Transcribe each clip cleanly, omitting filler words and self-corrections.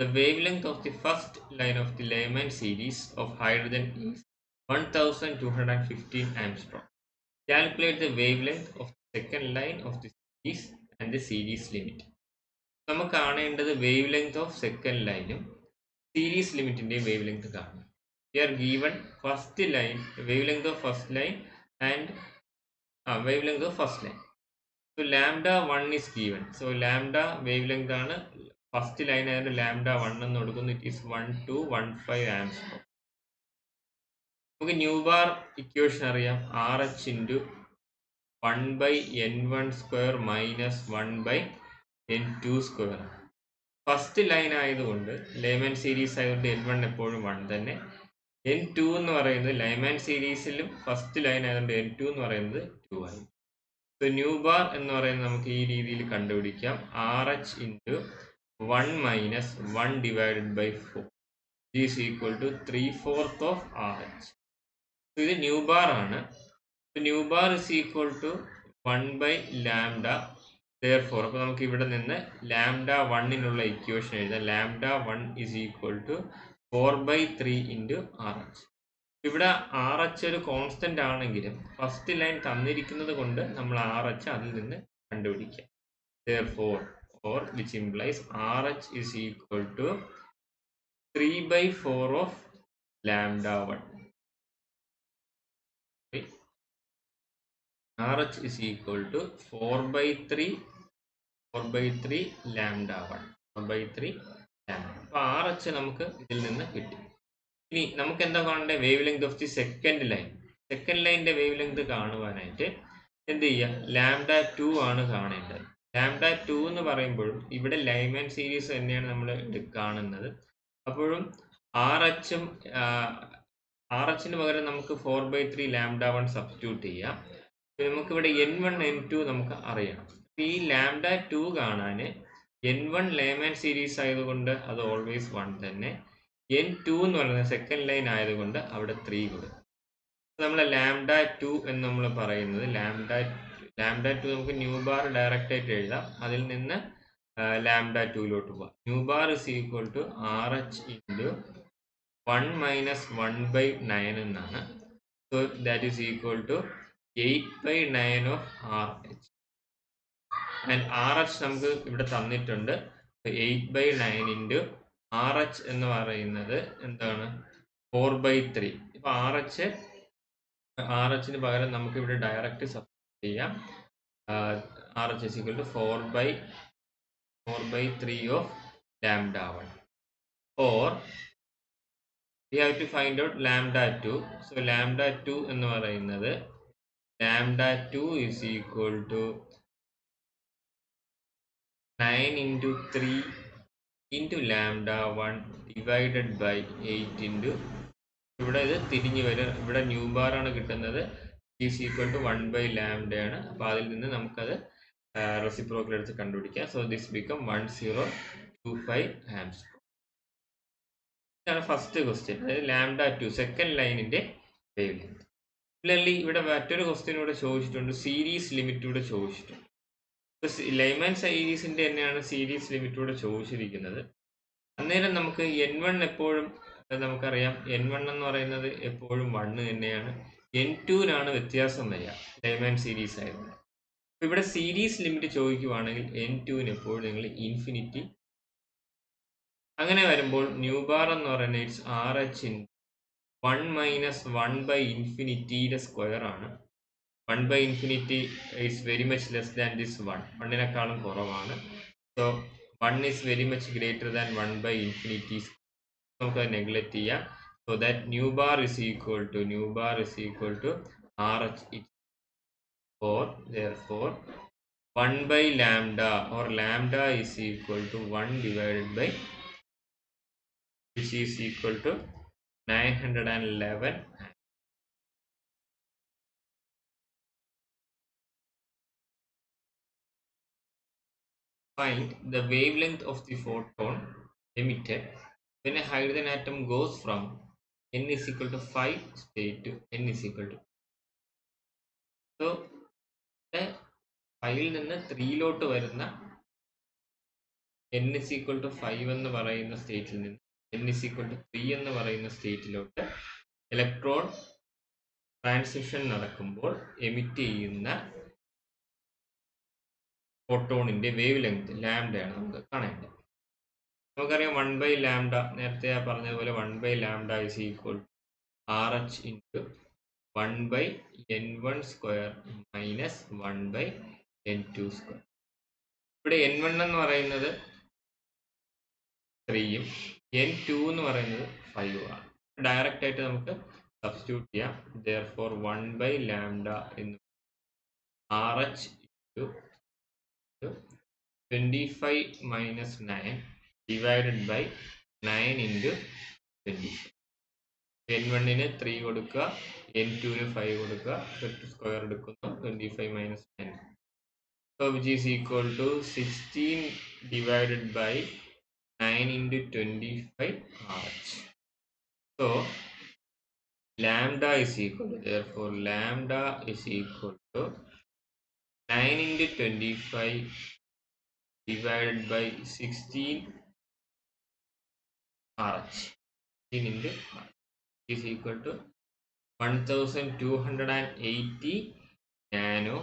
The wavelength of the first line of the Lyman series of hydrogen is 1215 angstrom. Calculate the wavelength of the second line of the series and the series limit. നമുക്ക് കാണേണ്ടത് wavelength of second ലൈനും series ലിമിറ്റിൻ്റെയും wavelength കാണണം. We are given first line wavelength of first line and wavelength of first line. So lambda 1 is given. So lambda wavelength ആണ്. First line ആയതുകൊണ്ട് lambda 1 എന്ന് കൊടുക്കുന്നു. It is 1215 angstrom. നമുക്ക് nu bar equation അറിയാം. R H into 1/n1² minus 1/n2². First line ആയതുകൊണ്ട് Lyman series ആയതുകൊണ്ട് n1 എപ്പോഴും 1 തന്നെ. n2 എന്ന് പറയുന്നത് ലൈമാൻ സീരീസിലും ഫസ്റ്റ് ലൈൻ ആയതുകൊണ്ട് n2 എന്ന് പറയുന്നത് 2 ആയി. സോ ന്യൂ ബാർ എന്ന് പറയുന്നത് നമുക്ക് ഈ രീതിയിൽ കണ്ടുപിടിക്കാം. R H into 1 minus 1 divided by 4 is equal to 3/4 of R H. ഇത് ന്യൂ ബാർ ആണ്. Nu bar is equal to 1/λ. therefore അപ്പോൾ നമുക്ക് ഇവിടെ നിന്ന് ലാംഡ 1-നുള്ള ഇക്വേഷൻ എഴുതാം. Lambda 1 is equal to 4/3 into R H. ഇവിടെ ആർ എച്ച് ഒരു കോൺസ്റ്റന്റ് ആണെങ്കിലും ഫസ്റ്റ് ലൈൻ തന്നിരിക്കുന്നത് കൊണ്ട് നമ്മൾ ആർ എച്ച് അതിൽ നിന്ന് കണ്ടുപിടിക്കാം. therefore or which implies RH is equal to 3/4 of lambda 1. Okay. RH is equal to 4/3 lambda 1. 4/3 lambda. അപ്പോൾ RH നമുക്ക് ഇതിൽ നിന്ന് കിട്ടി. ഇനി നമുക്ക് എന്താ കാണേണ്ടത്? Wavelength of the second line. Second ലൈനിന്റെ വേവ് ലെങ്ത് കാണുവാനായിട്ട് എന്ത് ചെയ്യുക? ലാംഡ 2 ആണ് കാണേണ്ടത്. ലാംഡ 2 എന്ന് പറയുമ്പോഴും ഇവിടെ ലൈമാൻ സീരീസ് തന്നെയാണ് നമ്മൾ കാണുന്നത്. അപ്പോഴും ആർ എച്ചിന് പകരം നമുക്ക് 4/3 ലാംഡ 1 സബ്സ്റ്റിറ്റ്യൂട്ട് ചെയ്യാം. നമുക്കിവിടെ n1 n2 നമുക്ക് അറിയണം. ഈ ലാംഡ 2 കാണാൻ n1 ലൈമാൻ സീരീസ് ആയതുകൊണ്ട് അത് ഓൾവേസ് 1 തന്നെ. n2 എന്ന് പറയുന്നത് സെക്കൻഡ് ലൈൻ ആയതുകൊണ്ട് അവിടെ 3 കൊടുക്കും. നമ്മൾ ലാംഡ 2 എന്ന് നമ്മൾ പറയുന്നത് ലാംഡ 2 നമുക്ക് ന്യൂ ബാർ ഡയറക്റ്റ് ആയിട്ട് എഴുതാം. അതിൽ നിന്ന് ലാംഡ 2-ലോട്ട് പോകാം. Nu bar is equal to R H into 1 minus 1/9 എന്നാണ്. So that is equal to 8/9 of R H. And R H നമുക്ക് ഇവിടെ തന്നിട്ടുണ്ട്. 8/9 ഇൻറ്റു ആർ എച്ച് എന്ന് പറയുന്നത് എന്താണ്? 4/3. ഇപ്പൊ ആർ എച്ചിന് പകരം നമുക്ക് ഇവിടെ ഡയറക്റ്റ് സബ്സ്റ്റിറ്റ്യൂട്ട് ചെയ്യാം. R H is equal to 4/3 of lambda 1. Or we have to find out lambda 2. So lambda 2 എന്ന് പറയുന്നത് lambda 2 is equal to 9 into 3 into lambda 1 divided by 8 into ഇവിടെ ഇത് തിരിഞ്ഞു വരും. ഇവിടെ ന്യൂ ബാർ ആണ് കിട്ടുന്നത്. ഈസ് ഈക്വൽ ടു 1/λ ആണ്. അപ്പോൾ അതിൽ നിന്ന് നമുക്കത് റെസിപ്രോക്കൽ എടുത്ത് കണ്ടുപിടിക്കാം. So this become 1025 arms. ഇതാണ് ഫസ്റ്റ് ക്വസ്റ്റ്യൻ. അതായത് ലാംഡ 2 സെക്കൻഡ് ലൈനിന്റെ വേവ് ലെങ്ത്. സിമിലർലി ഇവിടെ മറ്റൊരു ക്വസ്റ്റ്യൻ കൂടെ ചോദിച്ചിട്ടുണ്ട്. സീരീസ് ലിമിറ്റ് കൂടെ ചോദിച്ചിട്ടുണ്ട്. ലൈമാൻ സീരീസിന്റെ തന്നെയാണ് സീരീസ് ലിമിറ്റ് കൂടെ ചോദിച്ചിരിക്കുന്നത്. അന്നേരം നമുക്ക് n1 എപ്പോഴും നമുക്കറിയാം. n1 എന്ന് പറയുന്നത് എപ്പോഴും 1 തന്നെയാണ്. n2-നാണ് വ്യത്യാസം വരിക ലൈമാൻ സീരീസ് ആയതുകൊണ്ട്. ഇവിടെ സീരീസ് ലിമിറ്റ് ചോദിക്കുവാണെങ്കിൽ n2-ന് എപ്പോഴും നിങ്ങൾ ഇൻഫിനിറ്റി. അങ്ങനെ വരുമ്പോൾ ന്യൂ ബാർ എന്ന് പറയുന്നത് it's R H in 1 minus 1/ഇൻഫിനിറ്റിയുടെ സ്ക്വയർ ആണ്. 1/ഇൻഫിനിറ്റി is very much less than this 1. 1-നേക്കാളും കുറവാണ്. So 1 is very much greater than 1/ഇൻഫിനിറ്റി. നമുക്ക് നെഗ്ലക്ട് ചെയ്യാം. So that nu bar is equal to R H. or therefore 1/λ or lambda is equal to 1 divided by which is equal to 911. Find the wavelength of the photon emitted when a hydrogen atom goes from n is equal to 5 state to n is equal to. So 5-ൽ നിന്ന് 3-ലോട്ട് വരുന്ന n is equal to 5 എന്ന് പറയുന്ന സ്റ്റേറ്റിൽ നിന്ന് n is equal to 3 എന്ന് പറയുന്ന സ്റ്റേറ്റിലോട്ട് electron transition നടക്കുമ്പോൾ emit ചെയ്യുന്ന ഫോട്ടോണിന്റെ വേവ് ലെങ്ത് ലാംഡയാണ് നമുക്ക് കാണേണ്ടത്. നമുക്കറിയാം 1/λ, നേരത്തെ പറഞ്ഞതുപോലെ 1/λ is equal to RH into 1/n1² minus 1/n2². ഇവിടെ n1 എന്ന് പറയുന്നത് 3ഉം n2 എന്ന് പറയുന്നത് 5ഉം ആണ്. ഡയറക്റ്റ് ആയിട്ട് നമുക്ക് സബ്സ്റ്റിറ്റ്യൂട്ട് ചെയ്യാം. therefore 1/λ എന്ന് RH into 25 minus 9 divided by 9 into 25. n1ന് 3 കൊടുക്കുക, n2ന് 5 കൊടുക്കുക, സ്ക്വയർ എടുക്കുന്നു, 25 minus 9. So which is equal to 16 divided by 9 into 25 RH. So lambda is equal to, therefore lambda is equal to 9 into 25 divided by 16 RH. 16 into RH is equal to 1280 nano.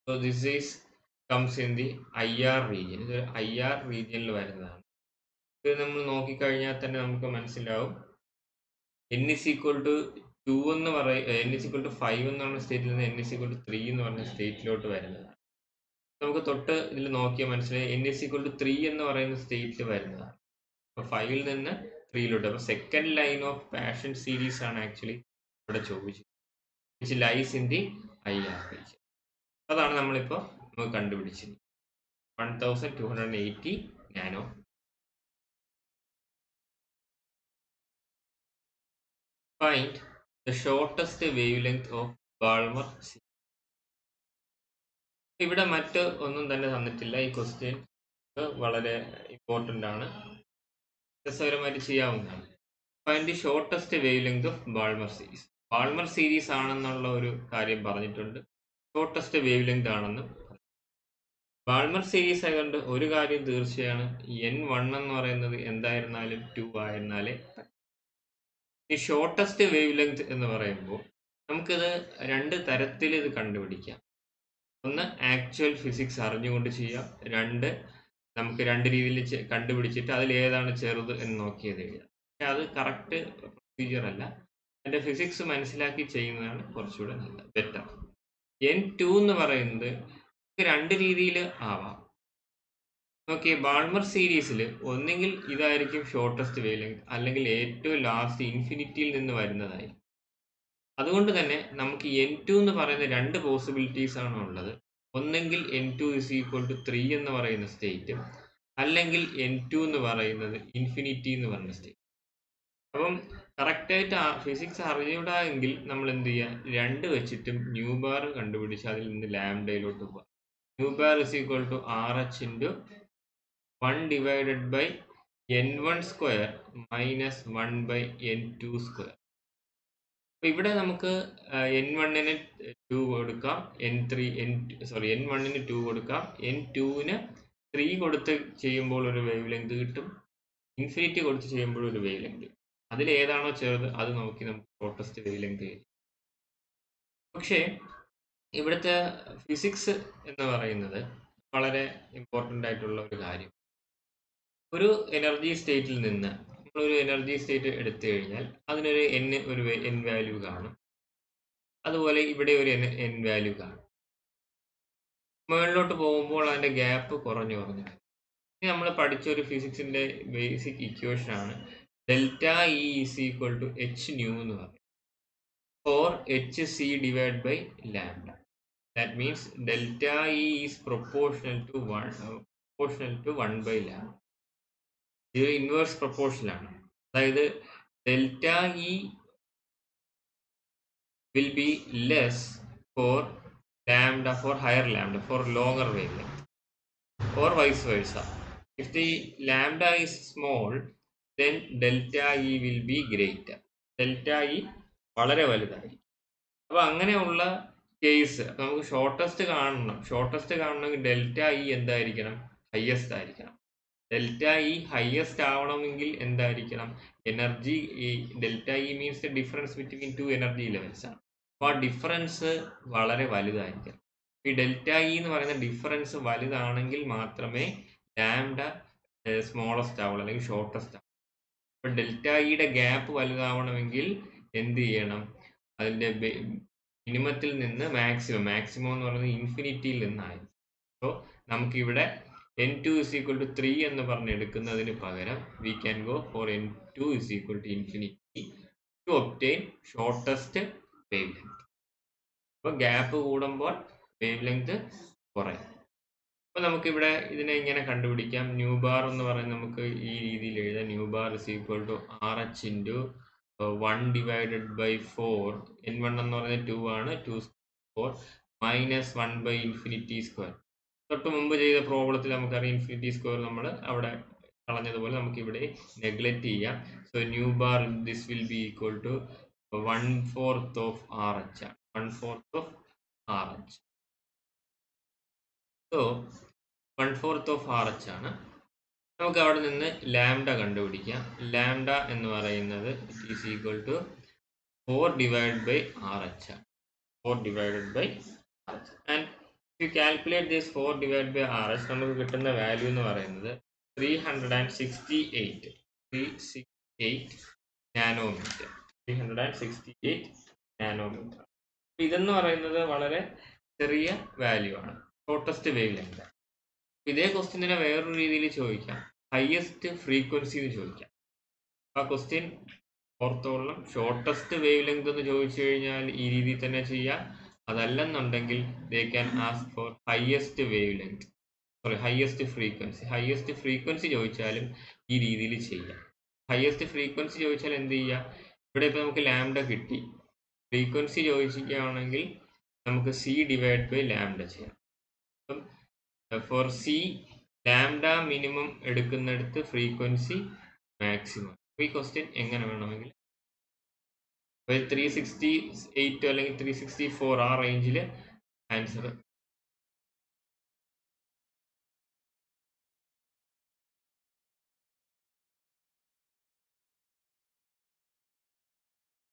So this is comes in the IR region. ഇത് IR regionിൽ വരുന്നതാണ്. ഇത് നമ്മൾ നോക്കിക്കഴിഞ്ഞാൽ തന്നെ നമുക്ക് മനസ്സിലാവും n is equal to 2 എന്ന് n is equal to 5 എന്ന് പറഞ്ഞ സ്റ്റേറ്റിൽ നിന്ന് n is equal to 3 എന്ന് പറഞ്ഞ സ്റ്റേറ്റിലോട്ട് വരുന്നതാണ്. നമുക്ക് തൊട്ട് ഇതിൽ നോക്കിയാൽ മനസ്സിലായി n is equal to 3 എന്ന് പറയുന്ന സ്റ്റേറ്റിൽ വരുന്നതാണ്. അപ്പോൾ 5ൽ നിന്ന് 3ലോട്ട്. അപ്പോൾ second line of passion series ആണ് ആക്ച്വലി ഇവിടെ ചോദിച്ചത്, which lies in the IR region. അതാണ് നമ്മളിപ്പോൾ നമുക്ക് കണ്ടുപിടിച്ചത് 1280 nano. Find the shortest wavelength of Balmer series. ഇവിടെ മറ്റ് ഒന്നും തന്നെ തന്നിട്ടില്ല. ഈ ക്വസ്റ്റ്യൻ വളരെ ഇമ്പോർട്ടൻ്റ് ആണ്, രസകരമായിട്ട് ചെയ്യാവുന്നതാണ്. Find the shortest wave length of Balmer series. Balmer series ആണെന്നുള്ള ഒരു കാര്യം പറഞ്ഞിട്ടുണ്ട്, ഷോർട്ടസ്റ്റ് വേവ് ലെങ്ത് ആണെന്ന്. ബാൾമർ സീരീസ് ആയതുകൊണ്ട് ഒരു കാര്യം തീർച്ചയാണ്, n1 എന്ന് പറയുന്നത് എന്തായിരുന്നാലും 2 ആയിരുന്നാലേ. ഈ ഷോർട്ടസ്റ്റ് വേവ് ലെങ്ത് എന്ന് പറയുമ്പോൾ നമുക്കിത് രണ്ട് തരത്തിൽ ഇത് കണ്ടുപിടിക്കാം. ഒന്ന് ആക്ച്വൽ ഫിസിക്സ് അറിഞ്ഞുകൊണ്ട് ചെയ്യാം, രണ്ട് നമുക്ക് രണ്ട് രീതിയിൽ കണ്ടുപിടിച്ചിട്ട് അതിൽ ഏതാണ് ചെറുത് എന്ന് നോക്കിയത് എഴുതാം. പക്ഷെ അത് കറക്റ്റ് പ്രൊസീജിയർ അല്ല, അതിൻ്റെ ഫിസിക്സ് മനസ്സിലാക്കി ചെയ്യുന്നതാണ് കുറച്ചുകൂടെ നല്ലത്, ബെറ്റർ. n2 എന്ന് പറയുന്നത് രണ്ട് രീതിയിൽ ആവാം. ഓക്കെ, ബാൾമർ സീരീസിൽ ഒന്നെങ്കിൽ ഇതായിരിക്കും ഷോർട്ടസ്റ്റ് വേവ് ലെങ്ത്, അല്ലെങ്കിൽ ഏറ്റവും ലാസ്റ്റ് ഇൻഫിനിറ്റിയിൽ നിന്ന് വരുന്നതായിരിക്കും. അതുകൊണ്ട് തന്നെ നമുക്ക് n2 എന്ന് പറയുന്ന രണ്ട് പോസിബിലിറ്റീസ് ആണ് ഉള്ളത്. ഒന്നെങ്കിൽ n2 is equal to 3 എന്ന് പറയുന്ന സ്റ്റേറ്റും, അല്ലെങ്കിൽ n2 എന്ന് പറയുന്നത് ഇൻഫിനിറ്റി എന്ന് പറയുന്ന സ്റ്റേറ്റ്. അപ്പം കറക്റ്റായിട്ട് ഫിസിക്സ് അറിഞ്ഞൂടാ എങ്കിൽ നമ്മൾ എന്ത് ചെയ്യുക, രണ്ട് വെച്ചിട്ടും ന്യൂ ബാർ കണ്ടുപിടിച്ച് അതിൽ നിന്ന് ലാംഡയിലോട്ട് പോകാം. Nu bar is equal to RH into 1 divided by n1² minus 1/n2². അപ്പോൾ ഇവിടെ നമുക്ക് n1ന് 2 കൊടുക്കാം, n1ന് 2 കൊടുക്കാം, n2ന് 3 കൊടുത്ത് ചെയ്യുമ്പോൾ ഒരു വേവ് ലെങ്ത് കിട്ടും, ഇൻഫിനിറ്റി കൊടുത്ത് ചെയ്യുമ്പോൾ ഒരു വേവ് ലെങ്ത്. അതിൽ ഏതാണോ ചെറുത് അത് നോക്കി നമുക്ക് ഷോർട്ടസ്റ്റ് വേവ് ലെങ്ത് കിട്ടും. പക്ഷേ ഇവിടുത്തെ ഫിസിക്സ് എന്ന് പറയുന്നത് വളരെ ഇമ്പോർട്ടൻ്റ് ആയിട്ടുള്ള ഒരു കാര്യം. ഒരു എനർജി സ്റ്റേറ്റിൽ നിന്ന് നമ്മളൊരു എനർജി സ്റ്റേറ്റ് എടുത്തു കഴിഞ്ഞാൽ അതിനൊരു n വാല്യൂ കാണും, അതുപോലെ ഇവിടെ ഒരു n വാല്യൂ കാണും. മുകളിലോട്ട് പോകുമ്പോൾ അതിൻ്റെ ഗ്യാപ്പ് കുറഞ്ഞു. ഇനി നമ്മൾ പഠിച്ചൊരു ഫിസിക്സിൻ്റെ ബേസിക് ഇക്വേഷൻ ആണ് delta E is equal to h nu എന്ന് പറയും, or hc divided by lambda. That means delta E is proportional to 1/λ. ഇത് ഇൻവേഴ്സ് പ്രൊപ്പോർഷണൽ ആണ്. അതായത് delta E will be less for lambda, for higher lambda, for longer wavelength, or vice versa. If the lambda is small, then delta E will be greater. Delta E വളരെ വലുതായിരിക്കും. അപ്പോൾ അങ്ങനെയുള്ള case നമുക്ക് shortest കാണണമെങ്കിൽ delta E എന്തായിരിക്കണം, highest ആയിരിക്കണം. Delta E highest ആവണമെങ്കിൽ എന്തായിരിക്കണം? എനർജി ഈ delta E means the difference between two energy levels ആണ്. അപ്പോൾ ആ ഡിഫറൻസ് വളരെ വലുതായിരിക്കണം. ഈ ഡെൽറ്റ ഇ എന്ന് പറയുന്ന ഡിഫറൻസ് വലുതാണെങ്കിൽ മാത്രമേ ലാംഡ സ്മോളസ്റ്റ് ആവുള്ളൂ അല്ലെങ്കിൽ ഷോർട്ടസ്റ്റ് ആവുള്ളൂ. അപ്പോൾ ഡെൽറ്റ ഇയുടെ ഗ്യാപ്പ് വലുതാവണമെങ്കിൽ എന്ത് ചെയ്യണം? അതിൻ്റെ മിനിമത്തിൽ നിന്ന് മാക്സിമം എന്ന് പറയുന്നത് ഇൻഫിനിറ്റിയിൽ നിന്നായി. അപ്പോൾ നമുക്കിവിടെ n2 is equal to 3 എന്ന് പറഞ്ഞ് എടുക്കുന്നതിന് പകരം we can go for n2 is equal to infinity to obtain shortest wavelength. അപ്പോൾ ഗ്യാപ്പ് കൂടുമ്പോൾ വേവ് ലെങ്ത് കുറയും. അപ്പോൾ നമുക്കിവിടെ ഇതിനെ ഇങ്ങനെ കണ്ടുപിടിക്കാം. ന്യൂ ബാർ എന്ന് പറയുന്നത് നമുക്ക് ഈ രീതിയിൽ എഴുതാം. Nu bar is equal to RH into 1 divided by 4. n1 എന്ന് പറയുന്നത് 2 ആണ്. 2 4 മൈനസ് 1 ബൈ ഇൻഫിനിറ്റി സ്ക്വയർ. തൊട്ട് മുമ്പ് ചെയ്ത പ്രോബ്ലത്തിൽ നമുക്കറിയാം ഇൻഫിനിറ്റി സ്ക്വയർ നമ്മൾ അവിടെ കളഞ്ഞതുപോലെ നമുക്ക് ഇവിടെ നെഗ്ലക്റ്റ് ചെയ്യാം. So nu bar this will be equal to 1/4 of RH ആണ്. 1/4 of RH. So 1/4 of RH ആണ്. നമുക്ക് അവിടെ നിന്ന് ലാംഡ കണ്ടുപിടിക്കാം. ലാംഡ എന്ന് പറയുന്നത് it is equal to 4 divide by RH ആണ്. 4 divided by RH. And if you calculate this 4 divided by RH, നമുക്ക് കിട്ടുന്ന വാല്യൂ എന്ന് പറയുന്നത് 368 നാനോമീറ്റർ. 368 നാനോമീറ്റർ. ഇതെന്ന് പറയുന്നത് വളരെ ചെറിയ വാല്യൂ ആണ്, ഷോർട്ടസ്റ്റ് വേവ് ലെങ്ത്. ഇതേ ക്വസ്റ്റ്യനെ വേറൊരു രീതിയിൽ ചോദിക്കാം, ഹയസ്റ്റ് ഫ്രീക്വൻസി എന്ന് ചോദിക്കാം. ആ ക്വസ്റ്റ്യൻ ഓർത്തോളം ഷോർട്ടസ്റ്റ് വേവ് ലെങ്ത് എന്ന് ചോദിച്ചു കഴിഞ്ഞാൽ ഈ രീതിയിൽ തന്നെ ചെയ്യാം. അതല്ലെന്നുണ്ടെങ്കിൽ they can ask for highest wavelength, highest frequency. Highest frequency ചോദിച്ചാലും ഈ രീതിയിൽ ചെയ്യാം. ഹയസ്റ്റ് ഫ്രീക്വൻസി ചോദിച്ചാൽ എന്ത് ചെയ്യുക? ഇവിടെ ഇപ്പോൾ നമുക്ക് ലാംഡ കിട്ടി. ഫ്രീക്വൻസി ചോദിക്കുകയാണെങ്കിൽ നമുക്ക് C ഡിവൈഡ് ബൈ ലാംഡ ചെയ്യാം. അപ്പം ഫോർ C ലാംഡ മിനിമം എടുക്കുന്നിടത്ത് ഫ്രീക്വൻസി മാക്സിമം. ഈ ക്വസ്റ്റ്യൻ എങ്ങനെ വേണമെങ്കിൽ 368 അല്ലെങ്കിൽ 364 ആ റേഞ്ചിൽ ആൻസർ